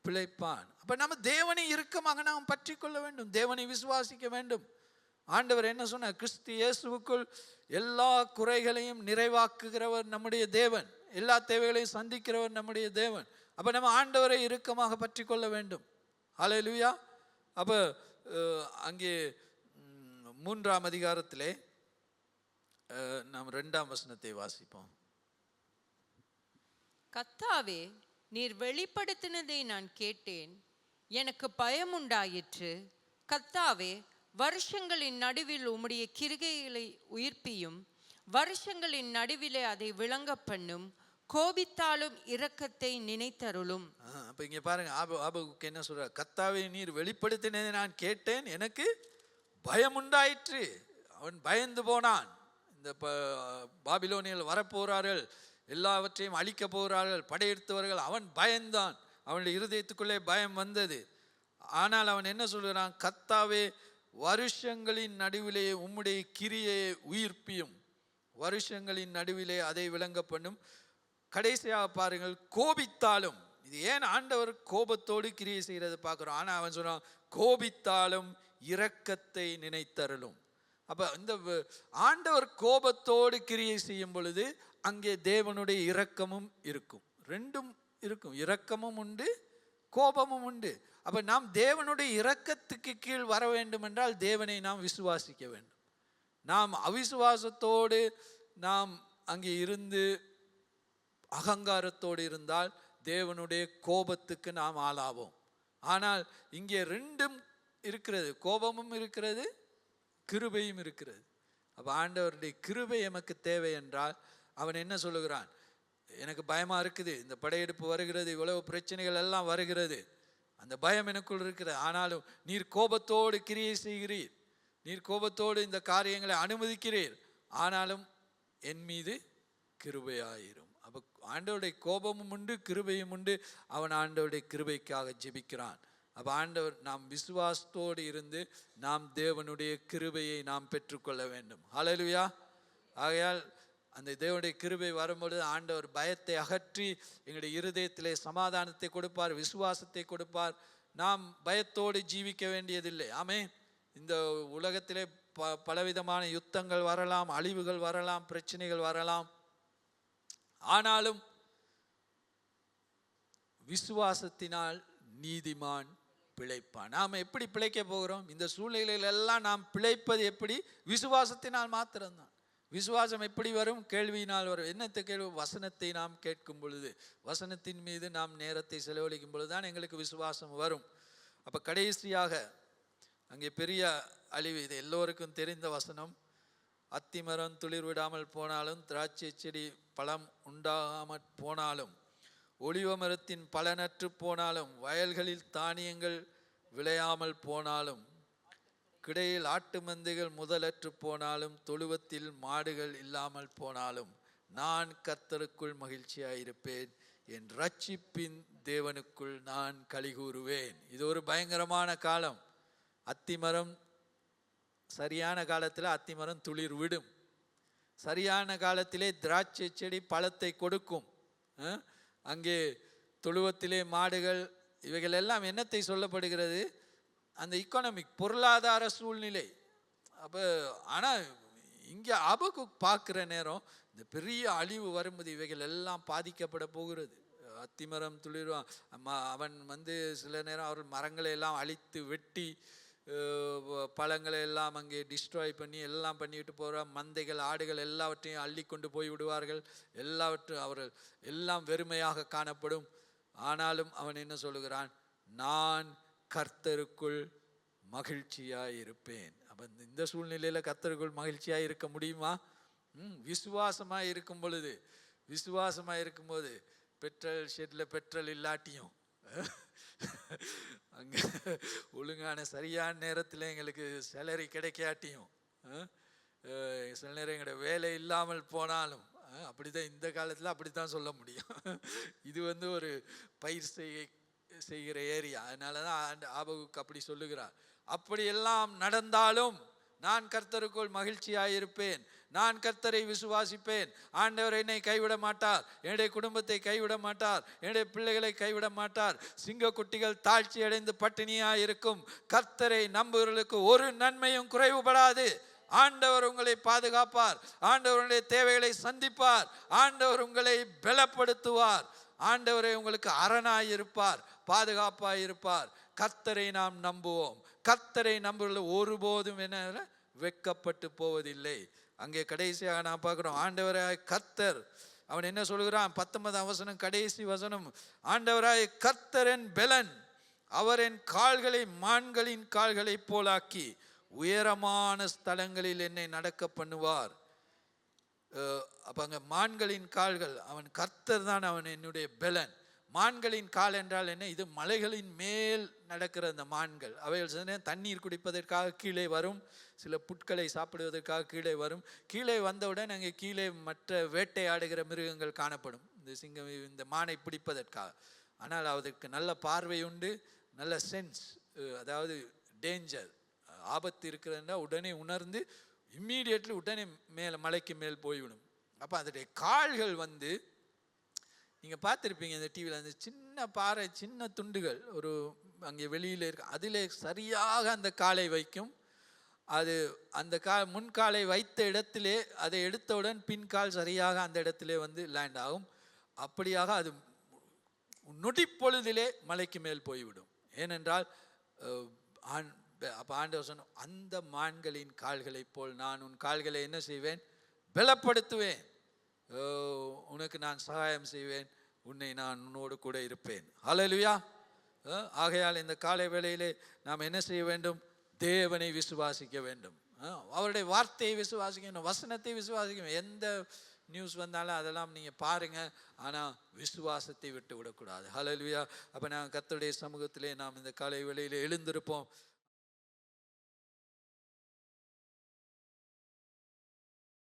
பிழைப்பான். அப்ப நம்ம தேவனை இறுக்கமாக நாம் பற்றி கொள்ள வேண்டும், தேவனை விசுவாசிக்க வேண்டும். ஆண்டவர் என்ன சொன்னார்? கிறிஸ்து இயேசுவுக்குள் எல்லா குறைகளையும் நிறைவாக்குகிறவர் நம்முடைய தேவன், எல்லா தேவைகளையும் சந்திக்கிறவர் நம்முடைய தேவன். அப்ப நம்ம ஆண்டவரை இறுக்கமாக பற்றி கொள்ள வேண்டும். ஹல்லேலூயா. அப்ப அங்கே 3ஆம் அதிகாரத்திலே நாம் 2ஆம் வசனத்தை வாசிப்போம். கர்த்தாவே, நீர் வெளிப்படுத்தினதை நான் கேட்டேன், எனக்கு பயம் உண்டாயிற்று. கர்த்தாவே, வருஷங்களின் நடுவில் உம்முடைய கிருகைகளை உயிர்ப்பியும், வருஷங்களின் நடுவிலே அதை விளங்க பண்ணும், கோபித்தாலும் இரக்கத்தை நினைத்தருளும். அப்ப இங்க பாருங்க, ஆபகுக்கு என்ன சொல்ற? கர்த்தாவே, நீர் வெளிப்படுத்தினதை நான் கேட்டேன், எனக்கு பயம் உண்டாயிற்று. அவன் பயந்து போனான். இந்த பாபிலோனியர்கள் வரப்போறார்கள், எல்லாவற்றையும் அழிக்க போகிறார்கள், படையெடுத்தவர்கள். அவன் பயந்தான், அவனுடைய இருதயத்துக்குள்ளே பயம் வந்தது. ஆனால் அவன் என்ன சொல்கிறான்? கர்த்தாவே, வருஷங்களின் நடுவிலே உம்முடைய கிரியையை உயிர்ப்பியும், வருஷங்களின் நடுவிலே அதை விளங்க பண்ணும். கடைசியாக பாருங்கள், கோபித்தாலும். இது ஏன் ஆண்டவர் கோபத்தோடு கிரியை செய்கிறது பார்க்குறோம். ஆனால் அவன் சொன்னான், கோபித்தாலும் இரக்கத்தை நினைத்தருளும். அப்போ இந்த ஆண்டவர் கோபத்தோடு கிரியை செய்யும் பொழுது அங்கே தேவனுடைய இரக்கமும் இருக்கும். ரெண்டும் இருக்கும், இரக்கமும் உண்டு, கோபமும் உண்டு. அப்போ நாம் தேவனுடைய இரக்கத்துக்கு கீழ் வர வேண்டும் என்றால் தேவனை நாம் விசுவாசிக்க வேண்டும். நாம் அவிசுவாசத்தோடு நாம் அங்கே இருந்து அகங்காரத்தோடு இருந்தால் தேவனுடைய கோபத்துக்கு நாம் ஆளாவோம். ஆனால் இங்கே ரெண்டும் இருக்கிறது, கோபமும் இருக்கிறது, கிருபையும் இருக்கிறது. அப்போ ஆண்டவருடைய கிருபை எமக்கு தேவை என்றால் அவன் என்ன சொல்லுகிறான்? எனக்கு பயமா இருக்குது, இந்த படையெடுப்பு வருகிறது, இவ்வளவு பிரச்சனைகள் எல்லாம் வருகிறது, அந்த பயம் எனக்குள் இருக்கிறது. ஆனாலும் நீர் கோபத்தோடு கிரியை செய்கிறீர், நீர் கோபத்தோடு இந்த காரியங்களை அனுமதிக்கிறீர், ஆனாலும் என் மீது கிருபையாயிரும். அப்போ ஆண்டவருடைய கோபமும் உண்டு, கிருபையும் உண்டு. அவன் ஆண்டவருடைய கிருபைக்காக ஜெபிக்கிறான். அப்போ ஆண்டவர் நாம் விசுவாசத்தோடு இருந்து நாம் தேவனுடைய கிருபையை நாம் பெற்றுக்கொள்ள வேண்டும். ஹல்லேலூயா. ஆகையால் அந்த தேவனுடைய கிருபை வரும்பொழுது ஆண்டவர் பயத்தை அகற்றி எங்களுடைய இருதயத்திலே சமாதானத்தை கொடுப்பார், விசுவாசத்தை கொடுப்பார். நாம் பயத்தோடு ஜீவிக்க வேண்டியதில்லை. ஆமென். இந்த உலகத்திலே பலவிதமான யுத்தங்கள் வரலாம், அழிவுகள் வரலாம், பிரச்சனைகள் வரலாம். ஆனாலும் விசுவாசத்தினால் நீதிமான் பிழைப்பான். நாம் எப்படி பிழைக்க போகிறோம்? இந்த சூழ்நிலைகள் எல்லாம் நாம் பிழைப்பது எப்படி? விசுவாசத்தினால் மாத்திரம்தான். விசுவாசம் எப்படி வரும்? கேள்வியினால் வரும். என்னத்தை கேள்வி? வசனத்தை நாம் கேட்கும் பொழுது, வசனத்தின் மீது நாம் நேரத்தை செலவழிக்கும் பொழுது தான் எங்களுக்கு விசுவாசம் வரும். அப்போ கடைசியாக அங்கே பெரிய அழிவு, இது எல்லோருக்கும் தெரிந்த வசனம். அத்திமரம் துளிர் விடாமல் போனாலும், திராட்சை செடி பழம் உண்டாகாமல் போனாலும், ஒலிவ மரத்தின் பலனற்று போனாலும், வயல்களில் தானியங்கள் விளையாமல் போனாலும், கிடையில் ஆட்டு மந்தைகள் முதலற்று போனாலும், தொழுவத்தில் மாடுகள் இல்லாமல் போனாலும், நான் கர்த்தருக்குள் மகிழ்ச்சியாயிருப்பேன், என் ரட்சிப்பின் தேவனுக்குள் நான் களிகூறுவேன். இது ஒரு பயங்கரமான காலம். அத்திமரம் சரியான காலத்தில் அத்திமரம் துளிர் விடும், சரியான காலத்திலே திராட்சை செடி பழத்தை கொடுக்கும். அங்கே தொழுவத்திலே மாடுகள், இவைகள் எல்லாம் என்னத்தை சொல்லப்படுகிறது? அந்த இக்கானமிக் பொருளாதார சூழ்நிலை. அப்போ ஆனால் இங்கே ஆபக்கு பார்க்குற நேரம் இந்த பெரிய அழிவு வரும்போது இவைகள் எல்லாம் பாதிக்கப்பட போகிறது. அத்திமரம் துளிர்வான், அவன் சில நேரம் அவர்கள் மரங்களை எல்லாம் அழித்து வெட்டி பழங்களை எல்லாம் அங்கே டிஸ்ட்ராய் பண்ணி எல்லாம் பண்ணிவிட்டு போகிறான். மந்தைகள் ஆடுகள் எல்லாவற்றையும் அள்ளி கொண்டு போய் விடுவார்கள். எல்லாவற்றும் அவர்கள் எல்லாம் வெறுமையாக காணப்படும். ஆனாலும் அவன் என்ன சொல்லுகிறான்? நான் கர்த்தருக்குள் மகிழ்ச்சியாய் இருப்பேன். அப்போ இந்த சூழ்நிலையில் கர்த்தருக்குள் மகிழ்ச்சியாய் இருக்க முடியுமா? விசுவாசமாக இருக்கும் பொழுது, விசுவாசமாக இருக்கும்போது பெட்ரோல் ஷெட்டில் பெட்ரோல் இல்லாட்டியும் அங்கே ஒழுங்கான சரியான நேரத்தில் எங்களுக்கு சேலரி கிடைக்காட்டியும், சில நேரம் எங்களோட வேலை இல்லாமல் போனாலும், அப்படிதான் இந்த காலத்தில் அப்படித்தான் சொல்ல முடியும். இது ஒரு பயிர் செய்கிற ஏரியா. அதனால தான் ஆபகுக்கு அப்படி சொல்லுகிறார். அப்படி எல்லாம் நடந்தாலும் நான் கர்த்தருக்குள் மகிழ்ச்சியாயிருப்பேன், நான் கர்த்தரை விசுவாசிப்பேன். ஆண்டவர் என்னை கைவிட மாட்டார், என்னுடைய குடும்பத்தை கைவிட மாட்டார், என்னுடைய பிள்ளைகளை கைவிட மாட்டார். சிங்க குட்டிகள் தாழ்ச்சி அடைந்து பட்டினியாக இருக்கும். கர்த்தரை நம்புவர்களுக்கு ஒரு நன்மையும் குறைவுபடாது. ஆண்டவர் உங்களை பாதுகாப்பார், ஆண்டவருடைய தேவைகளை சந்திப்பார், ஆண்டவர் உங்களை பலப்படுத்துவார், ஆண்டவரை உங்களுக்கு அரணாய் இருப்பார், பாதுகாப்பாய் இருப்பார். கர்த்தரை நாம் நம்புவோம். கர்த்தரை நம்புவதில் ஒருபோதும் என்ன வெட்கப்பட்டு போவதில்லை. அங்கே கடைசியாக நான் பார்க்கிறோம், ஆண்டவராய் கர்த்தர், அவன் என்ன சொல்கிறான்? 19ஆம் வசனம் கடைசி வசனம். ஆண்டவராய் கர்த்தரின் பெலன், அவர் என் கால்களை மான்களின் கால்களை போலாக்கி உயரமான ஸ்தலங்களில் என்னை நடக்க பண்ணுவார். அப்ப அங்க மான்களின் கால்கள், அவன் கர்த்தர் தான் அவன் என்னுடைய பெலன். மான்களின் கால் என்றால் என்ன? இது மலைகளின் மேல் நடக்கிற அந்த மான்கள். அவைகள் தண்ணீர் குடிப்பதற்காக கீழே வரும், சில புட்களை சாப்பிடுவதற்காக கீழே வரும். கீழே வந்தவுடன் அங்கே கீழே மற்ற வேட்டையாடுகிற மிருகங்கள் காணப்படும், இந்த சிங்கம் இந்த மானை பிடிப்பதற்காக. ஆனால் அதற்கு நல்ல பார்வை உண்டு, நல்ல சென்ஸ், அதாவது டேஞ்சர், ஆபத்து இருக்கிறதுனா உடனே உணர்ந்து இம்மீடியட்லி உடனே மேலே மலைக்கு மேல் போய்விடும். அப்போ அதனுடைய கால்கள் நீங்கள் பார்த்துருப்பீங்க இந்த டிவியில், அந்த சின்ன பாறை, சின்ன துண்டுகள் ஒரு அங்கே வெளியில் இருக்கு, அதில் சரியாக அந்த காலை வைக்கும். அது அந்த முன்காலை வைத்த இடத்திலே அதை எடுத்தவுடன் பின்கால் சரியாக அந்த இடத்திலே வந்து லேண்ட் ஆகும். அப்படியாக அது நொடிப்பொழுதிலே மலைக்கு மேல் போய்விடும். ஏனென்றால் அப்போ ஆண்டவர் சொன்ன, அந்த மான்களின் கால்களைப் போல் நான் உன் கால்களை என்ன செய்வேன்? பலப்படுத்துவேன். உனக்கு நான் சகாயம் செய்வேன், நான் உன்னோடு கூட இருப்பேன். ஹல்லேலூயா. ஆகையால் இந்த காலை வேளையிலே நாம் என்ன செய்ய வேண்டும்? தேவனை விசுவாசிக்க வேண்டும். அவருடைய வார்த்தையை விசுவாசிக்கணும், வசனத்தை விசுவாசிக்கணும். எந்த நியூஸ் வந்தாலும் அதெல்லாம் நீங்கள் பாருங்கள், ஆனால் விசுவாசத்தை விட்டு விடக்கூடாது. ஹல்லேலூயா. அப்போ நாங்கள் கர்த்தருடைய சமூகத்திலே நாம் இந்த காலை வேளையிலே எழுந்திருப்போம்.